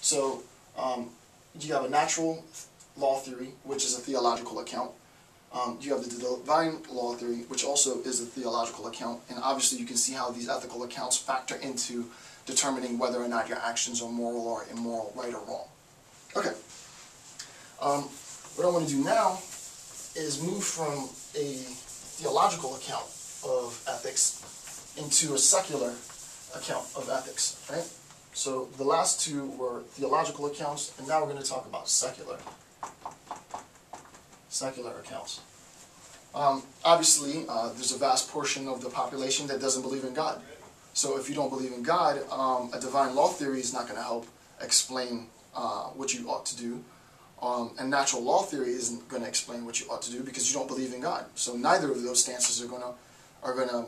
So you have a natural law theory, which is a theological account. You have the divine law theory, which also is a theological account. And obviously you can see how these ethical accounts factor into determining whether or not your actions are moral or immoral, right or wrong. Okay. What I want to do now is move from a theological account of ethics into a secular account of ethics, right? So the last two were theological accounts, and now we're going to talk about secular accounts. Obviously, there's a vast portion of the population that doesn't believe in God. So if you don't believe in God, a divine law theory is not going to help explain what you ought to do. And natural law theory isn't going to explain what you ought to do because you don't believe in God. So neither of those stances are going to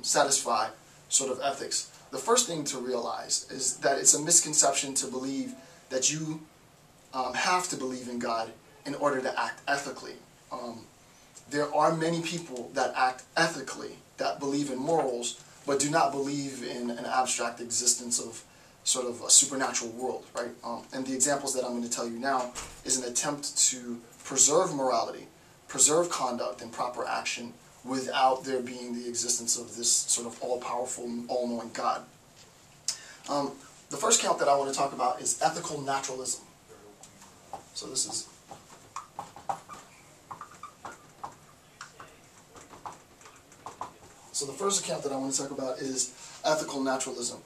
satisfy sort of ethics. The first thing to realize is that it's a misconception to believe that you have to believe in God in order to act ethically. There are many people that act ethically, that believe in morals, but do not believe in an abstract existence of sort of a supernatural world, right? And the examples that I'm going to tell you now is an attempt to preserve morality, preserve conduct and proper action without there being the existence of this sort of all-powerful, all-knowing God. The first count that I want to talk about is ethical naturalism. So this is... So the first account that I want to talk about is ethical naturalism.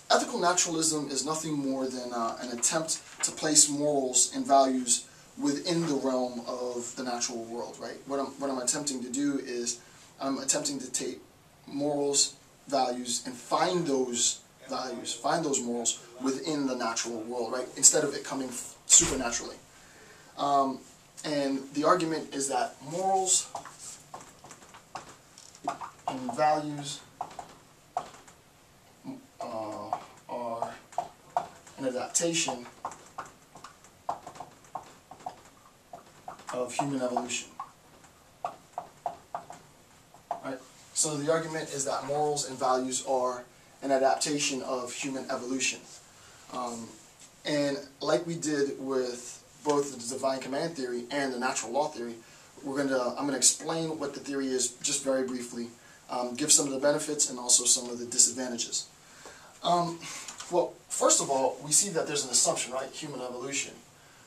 Ethical naturalism is nothing more than an attempt to place morals and values within the realm of the natural world, right? What I'm attempting to do is I'm attempting to take morals, values, and find those values, find those morals within the natural world, right? Instead of it coming supernaturally. And the argument is that morals and values are an adaptation of human evolution. Right? So the argument is that morals and values are an adaptation of human evolution. And like we did with both the divine command theory and the natural law theory, I'm going to explain what the theory is just very briefly, give some of the benefits and also some of the disadvantages. Well, first of all, we see that there's an assumption, right? Human evolution.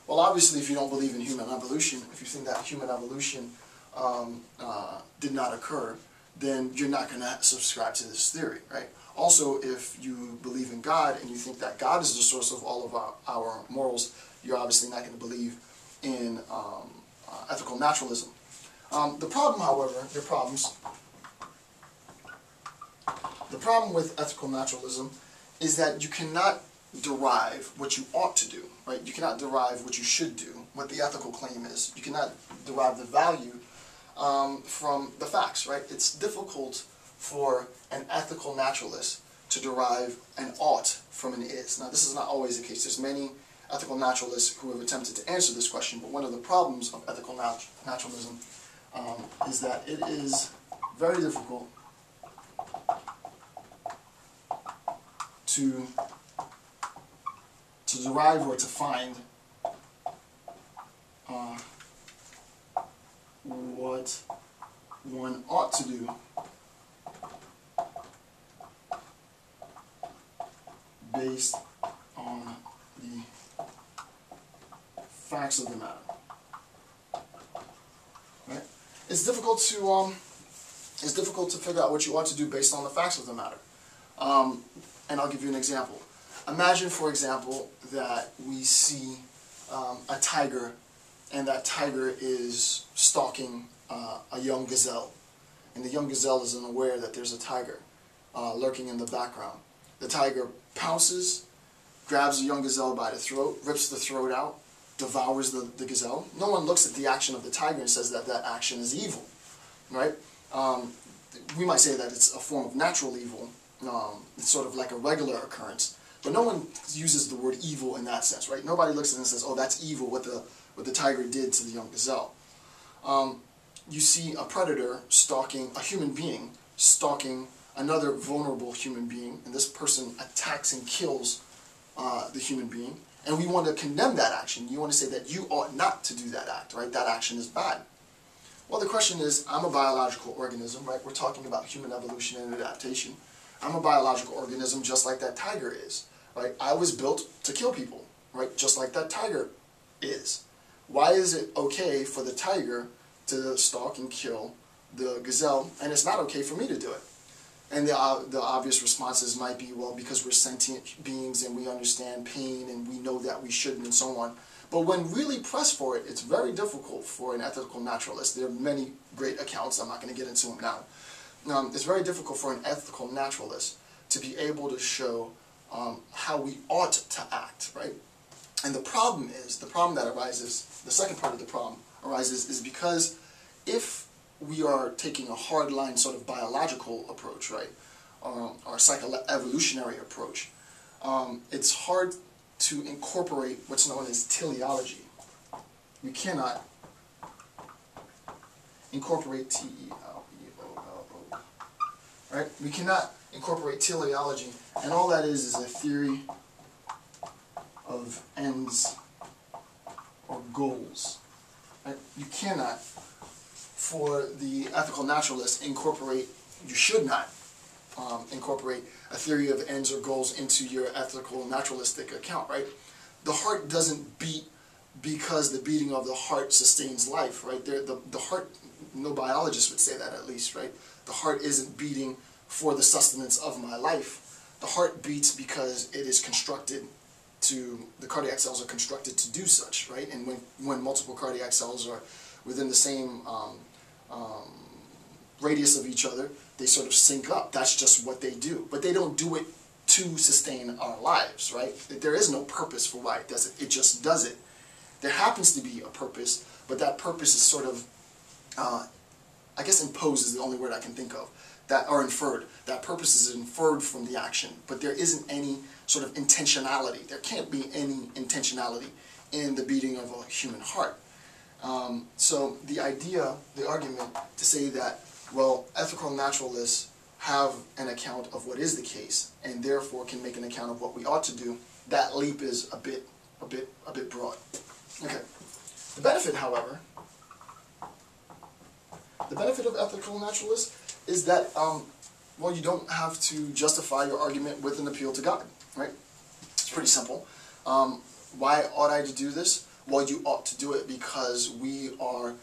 Well, obviously, if you don't believe in human evolution, if you think that human evolution did not occur, then you're not going to subscribe to this theory, right? Also, if you believe in God and you think that God is the source of all of our morals, you're obviously not going to believe in ethical naturalism. The problem, however, the problem with ethical naturalism is that you cannot derive what you ought to do, right? You cannot derive what you should do, what the ethical claim is. You cannot derive the value from the facts, right? It's difficult for an ethical naturalist to derive an ought from an is. Now, this is not always the case. There's many ethical naturalists who have attempted to answer this question, but one of the problems of ethical naturalism is that it is very difficult to derive or to find what one ought to do based on the facts of the matter. Right? It's difficult to figure out what you ought to do based on the facts of the matter. And I'll give you an example. Imagine, for example, that we see a tiger, and that tiger is stalking a young gazelle. And the young gazelle is unaware that there's a tiger lurking in the background. The tiger pounces, grabs the young gazelle by the throat, rips the throat out, devours the gazelle. No one looks at the action of the tiger and says that that action is evil, right? We might say that it's a form of natural evil. It's sort of like a regular occurrence. But no one uses the word evil in that sense, right? Nobody looks at it and says, oh, that's evil, what the tiger did to the young gazelle. You see a predator stalking a human being, stalking another vulnerable human being, and this person attacks and kills the human being, and we want to condemn that action. You want to say that you ought not to do that act, right? That action is bad. Well, the question is, I'm a biological organism, right? We're talking about human evolution and adaptation. I'm a biological organism just like that tiger is, right? I was built to kill people, right? Just like that tiger is. Why is it okay for the tiger to stalk and kill the gazelle, and it's not okay for me to do it? And the obvious responses might be, well, because we're sentient beings and we understand pain and we know that we shouldn't and so on. But when really pressed for it, it's very difficult for an ethical naturalist. There are many great accounts, I'm not going to get into them now. It's very difficult for an ethical naturalist to be able to show how we ought to act, right? And the problem that arises, the second part of the problem arises, is because if we are taking a hardline sort of biological approach, right, or psycho-evolutionary approach, it's hard to incorporate what's known as teleology. We cannot incorporate T-E-L-E-O-L-O, right? We cannot incorporate teleology, and all that is a theory of ends or goals, right? You cannot, for the ethical naturalist, incorporate, you should not incorporate a theory of ends or goals into your ethical naturalistic account, right? The heart doesn't beat because the beating of the heart sustains life, right? The heart, no biologist would say that at least, right? The heart isn't beating for the sustenance of my life. The heart beats because it is constructed to, the cardiac cells are constructed to do such, right? And when multiple cardiac cells are within the same radius of each other, they sort of sync up. That's just what they do. But they don't do it to sustain our lives, right? There is no purpose for why it does it. It just does it. There happens to be a purpose, but that purpose is sort of, I guess imposed is the only word I can think of, or inferred. That purpose is inferred from the action, but there isn't any sort of intentionality. There can't be any intentionality in the beating of a human heart. So the argument to say that, well, ethical naturalists have an account of what is the case, and therefore can make an account of what we ought to do, that leap is a bit broad. Okay. The benefit, however, the benefit of ethical naturalists is that, well, you don't have to justify your argument with an appeal to God, right? It's pretty simple. Why ought I to do this? Well, you ought to do it because we are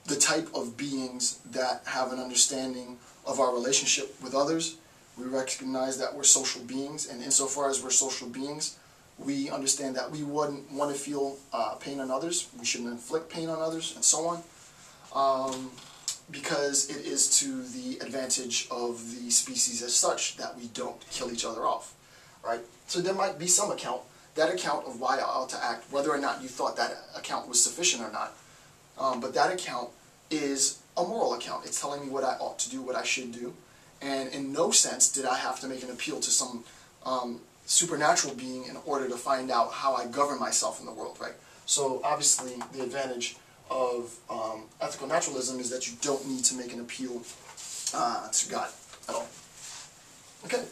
the type of beings that have an understanding of our relationship with others. We recognize that we're social beings, and insofar as we're social beings, we understand that we wouldn't want to feel pain on others. We shouldn't inflict pain on others, and so on, because it is to the advantage of the species as such that we don't kill each other off, right? So there might be some account, that account of why I ought to act, whether or not you thought that account was sufficient or not, but that account is a moral account. It's telling me what I ought to do, what I should do, and in no sense did I have to make an appeal to some supernatural being in order to find out how I govern myself in the world, right? So obviously the advantage of ethical naturalism is that you don't need to make an appeal to God at all. Okay.